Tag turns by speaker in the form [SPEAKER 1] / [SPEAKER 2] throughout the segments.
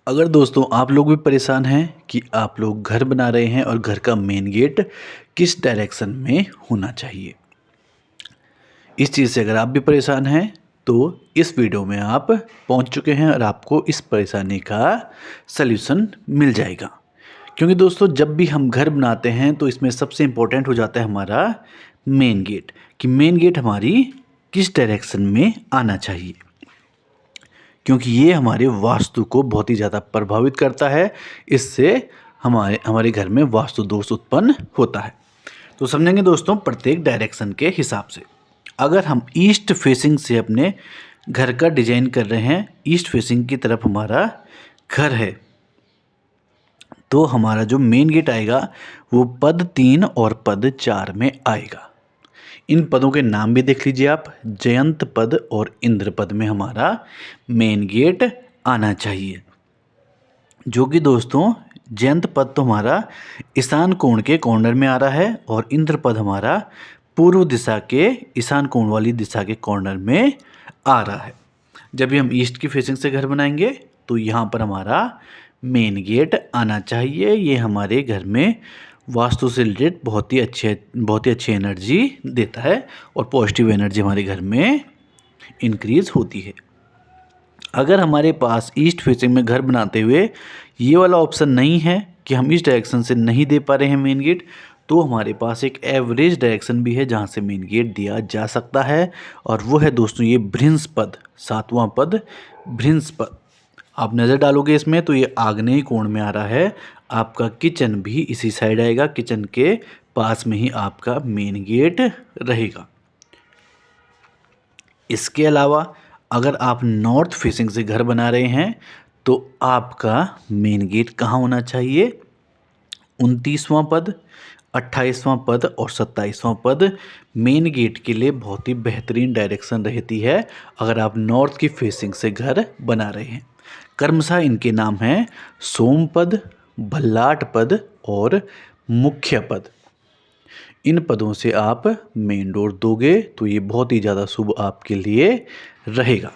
[SPEAKER 1] अगर दोस्तों आप लोग भी परेशान हैं कि आप लोग घर बना रहे हैं और घर का मेन गेट किस डायरेक्शन में होना चाहिए, इस चीज़ से अगर आप भी परेशान हैं तो इस वीडियो में आप पहुंच चुके हैं और आपको इस परेशानी का सल्यूशन मिल जाएगा। क्योंकि दोस्तों जब भी हम घर बनाते हैं तो इसमें सबसे इम्पोर्टेंट हो जाता है हमारा मेन गेट, कि मेन गेट हमारी किस डायरेक्शन में आना चाहिए, क्योंकि ये हमारे वास्तु को बहुत ही ज़्यादा प्रभावित करता है। इससे हमारे घर में वास्तु दोष उत्पन्न होता है। तो समझेंगे दोस्तों प्रत्येक डायरेक्शन के हिसाब से। अगर हम ईस्ट फेसिंग से अपने घर का डिजाइन कर रहे हैं, ईस्ट फेसिंग की तरफ हमारा घर है, तो हमारा जो मेन गेट आएगा वो पद 3 और पद 4 में आएगा। इन पदों के नाम भी देख लीजिए आप, जयंत पद और इंद्र पद में हमारा मेन गेट आना चाहिए। जो कि दोस्तों जयंत पद तो हमारा ईशान कोण के कॉर्नर में आ रहा है और इंद्र पद हमारा पूर्व दिशा के ईशान कोण वाली दिशा के कॉर्नर में आ रहा है। जब भी हम ईस्ट की फेसिंग से घर बनाएंगे तो यहाँ पर हमारा मेन गेट आना चाहिए। ये हमारे घर में वास्तु से रिलेटेड बहुत ही अच्छी एनर्जी देता है और पॉजिटिव एनर्जी हमारे घर में इंक्रीज होती है। अगर हमारे पास ईस्ट फेसिंग में घर बनाते हुए ये वाला ऑप्शन नहीं है कि हम इस डायरेक्शन से नहीं दे पा रहे हैं मेन गेट, तो हमारे पास एक एवरेज डायरेक्शन भी है जहाँ से मेन गेट दिया जा सकता है, और वो है दोस्तों ये भृंस पद, 7वां पद भृंस पद। आप नज़र डालोगे इसमें तो ये आग्नेय कोण में आ रहा है। आपका किचन भी इसी साइड आएगा, किचन के पास में ही आपका मेन गेट रहेगा। इसके अलावा अगर आप नॉर्थ फेसिंग से घर बना रहे हैं तो आपका मेन गेट कहाँ होना चाहिए? 29वां पद, 28वां पद और 27वां पद मेन गेट के लिए बहुत ही बेहतरीन डायरेक्शन रहती है अगर आप नॉर्थ की फेसिंग से घर बना रहे हैं। क्रमशः इनके नाम हैं सोम पद, भल्लाट पद और मुख्य पद। इन पदों से आप मेन डोर दोगे तो ये बहुत ही ज़्यादा शुभ आपके लिए रहेगा।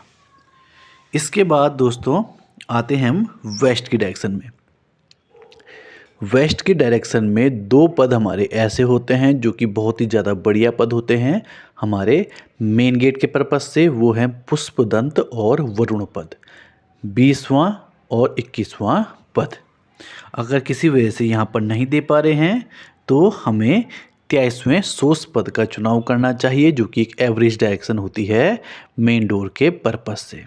[SPEAKER 1] इसके बाद दोस्तों आते हैं हम वेस्ट की डायरेक्शन में। वेस्ट की डायरेक्शन में 2 पद हमारे ऐसे होते हैं जो कि बहुत ही ज़्यादा बढ़िया पद होते हैं हमारे मेन गेट के पर्पस से। वो हैं पुष्पदंत और वरुण पद, 20वां और 21वां पद। अगर किसी वजह से यहाँ पर नहीं दे पा रहे हैं तो हमें 23वें सोस पद का चुनाव करना चाहिए, जो कि एक एवरेज डायरेक्शन होती है मेन डोर के पर्पस से।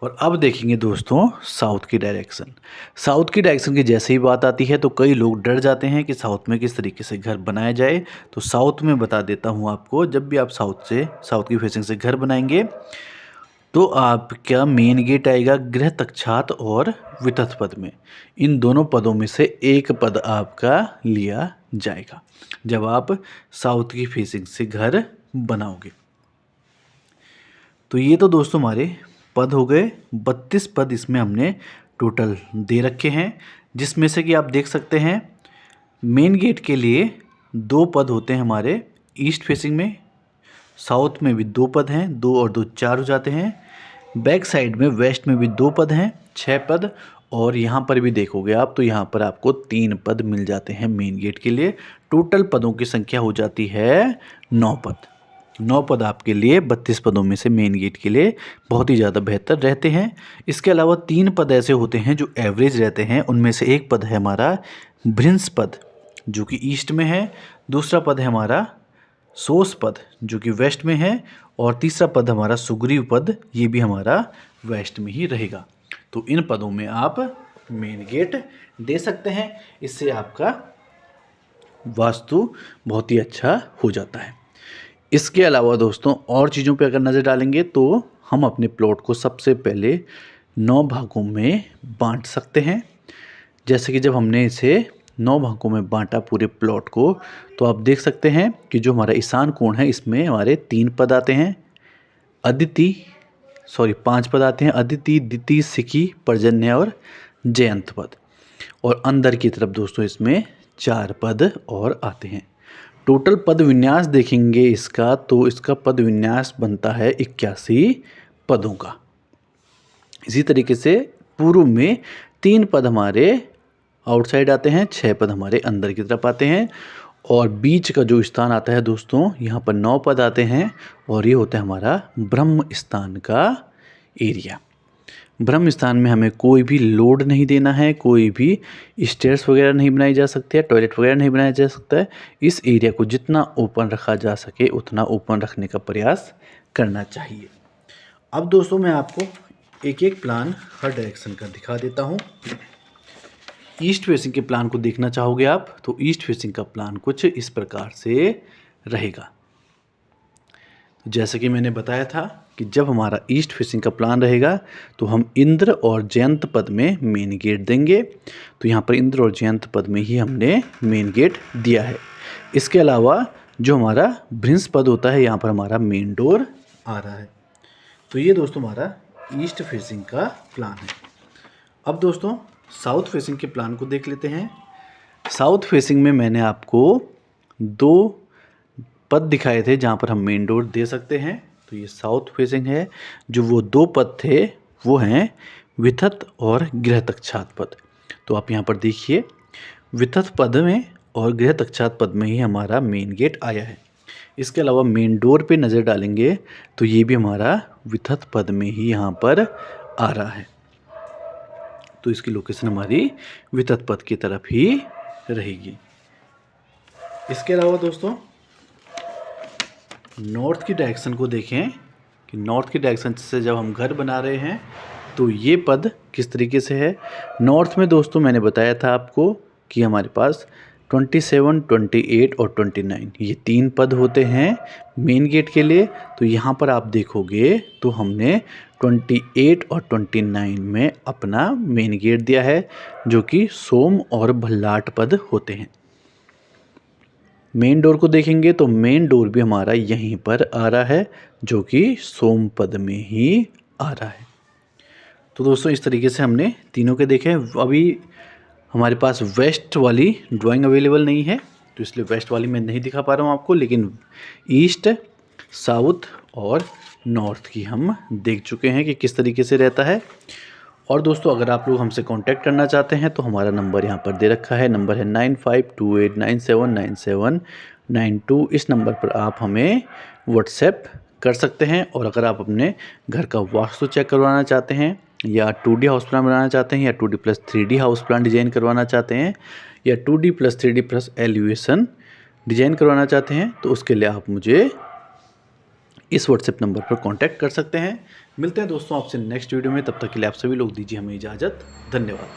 [SPEAKER 1] और अब देखेंगे दोस्तों साउथ की डायरेक्शन। साउथ की डायरेक्शन की जैसे ही बात आती है तो कई लोग डर जाते हैं कि साउथ में किस तरीके से घर बनाया जाए। तो साउथ में बता देता हूँ आपको, जब भी आप साउथ की फेसिंग से घर बनाएंगे तो आपका मेन गेट आएगा गृह तक्षात और वितथ पद में। इन दोनों पदों में से एक पद आपका लिया जाएगा जब आप साउथ की फेसिंग से घर बनाओगे। तो ये तो दोस्तों हमारे पद हो गए। 32 पद इसमें हमने टोटल दे रखे हैं, जिसमें से कि आप देख सकते हैं मेन गेट के लिए 2 पद होते हैं हमारे ईस्ट फेसिंग में। साउथ में भी 2 पद हैं, 2 और 2 4 हो जाते हैं। बैक साइड में वेस्ट में भी 2 पद हैं, 6 पद। और यहाँ पर भी देखोगे आप तो यहाँ पर आपको 3 पद मिल जाते हैं मेन गेट के लिए। टोटल पदों की संख्या हो जाती है 9 पद। 9 पद आपके लिए 32 पदों में से मेन गेट के लिए बहुत ही ज़्यादा बेहतर रहते हैं। इसके अलावा 3 पद ऐसे होते हैं जो एवरेज रहते हैं। उनमें से एक पद है हमारा भृंस पद जो कि ईस्ट में है, दूसरा पद है हमारा सोस पद जो कि वेस्ट में है, और तीसरा पद हमारा सुग्रीव पद, ये भी हमारा वेस्ट में ही रहेगा। तो इन पदों में आप मेन गेट दे सकते हैं। इससे आपका वास्तु बहुत ही अच्छा हो जाता है। इसके अलावा दोस्तों और चीज़ों पे अगर नज़र डालेंगे तो हम अपने प्लॉट को सबसे पहले 9 भागों में बांट सकते हैं। जैसे कि जब हमने इसे 9 भागों में बांटा पूरे प्लॉट को, तो आप देख सकते हैं कि जो हमारा ईशान कोण है इसमें हमारे 3 पद आते हैं, 5 पद आते हैं, अदिति, दिति, सिकी, पर्जन्य और जयंत पद। और अंदर की तरफ दोस्तों इसमें 4 पद और आते हैं। टोटल पद विन्यास देखेंगे इसका तो इसका पद विन्यास बनता है 81 पदों का। इसी तरीके से पूर्व में 3 पद हमारे आउटसाइड आते हैं, 6 पद हमारे अंदर की तरफ आते हैं और बीच का जो स्थान आता है दोस्तों, यहाँ पर 9 पद आते हैं और ये होता है हमारा ब्रह्म स्थान का एरिया। ब्रह्म स्थान में हमें कोई भी लोड नहीं देना है, कोई भी स्टेयर्स वगैरह नहीं बनाई जा सकती है, टॉयलेट वगैरह नहीं बनाया जा सकता है। इस एरिया को जितना ओपन रखा जा सके उतना ओपन रखने का प्रयास करना चाहिए। अब दोस्तों मैं आपको एक एक प्लान हर डायरेक्शन का दिखा देता हूँ। ईस्ट फेसिंग के प्लान को देखना चाहोगे आप तो ईस्ट फेसिंग का प्लान कुछ इस प्रकार से रहेगा। जैसे कि मैंने बताया था कि जब हमारा ईस्ट फेसिंग का प्लान रहेगा तो हम इंद्र और जयंत पद में मेन गेट देंगे। तो यहाँ पर इंद्र और जयंत पद में ही हमने मेन गेट दिया है। इसके अलावा जो हमारा भृंश पद होता है, यहाँ पर हमारा मेन डोर आ रहा है। तो ये दोस्तों हमारा ईस्ट फेसिंग का प्लान है। अब दोस्तों साउथ फेसिंग के प्लान को देख लेते हैं। साउथ फेसिंग में मैंने आपको 2 पद दिखाए थे जहाँ पर हम मेन डोर दे सकते हैं। तो ये साउथ फेसिंग है। जो वो 2 पद थे वो हैं विथत और गृहतक्षात पद। तो आप यहाँ पर देखिए, विथत पद में और गृहतक्षात पद में ही हमारा मेन गेट आया है। इसके अलावा मेन डोर पे नज़र डालेंगे तो ये भी हमारा विथत पद में ही यहाँ पर आ रहा है। तो इसकी लोकेशन हमारी विथत पद की तरफ ही रहेगी। इसके अलावा दोस्तों नॉर्थ की डायरेक्शन को देखें कि नॉर्थ की डायरेक्शन से जब हम घर बना रहे हैं तो ये पद किस तरीके से है। नॉर्थ में दोस्तों मैंने बताया था आपको कि हमारे पास 27, 28 और 29 ये 3 पद होते हैं मेन गेट के लिए। तो यहाँ पर आप देखोगे तो हमने 28 और 29 में अपना मेन गेट दिया है जो कि सोम और भल्लाट पद होते हैं। मेन डोर को देखेंगे तो मेन डोर भी हमारा यहीं पर आ रहा है जो कि सोम पद में ही आ रहा है। तो दोस्तों इस तरीके से हमने तीनों के देखे। अभी हमारे पास वेस्ट वाली ड्राइंग अवेलेबल नहीं है तो इसलिए वेस्ट वाली मैं नहीं दिखा पा रहा हूँ आपको, लेकिन ईस्ट, साउथ और नॉर्थ की हम देख चुके हैं कि किस तरीके से रहता है। और दोस्तों अगर आप लोग हमसे कांटेक्ट करना चाहते हैं तो हमारा नंबर यहाँ पर दे रखा है। नंबर है 9528979792। इस नंबर पर आप हमें व्हाट्सएप कर सकते हैं। और अगर आप अपने घर का वास्तु चेक करवाना चाहते हैं या 2D हाउस प्लान बनाना चाहते हैं या 2D+3D हाउस प्लान डिज़ाइन करवाना चाहते हैं या 2D+3D+ एलिवेशन डिज़ाइन करवाना चाहते हैं तो उसके लिए आप मुझे इस व्हाट्सएप नंबर पर कांटेक्ट कर सकते हैं। मिलते हैं दोस्तों आपसे नेक्स्ट वीडियो में। तब तक के लिए आप सभी लोग दीजिए हमें इजाज़त। धन्यवाद।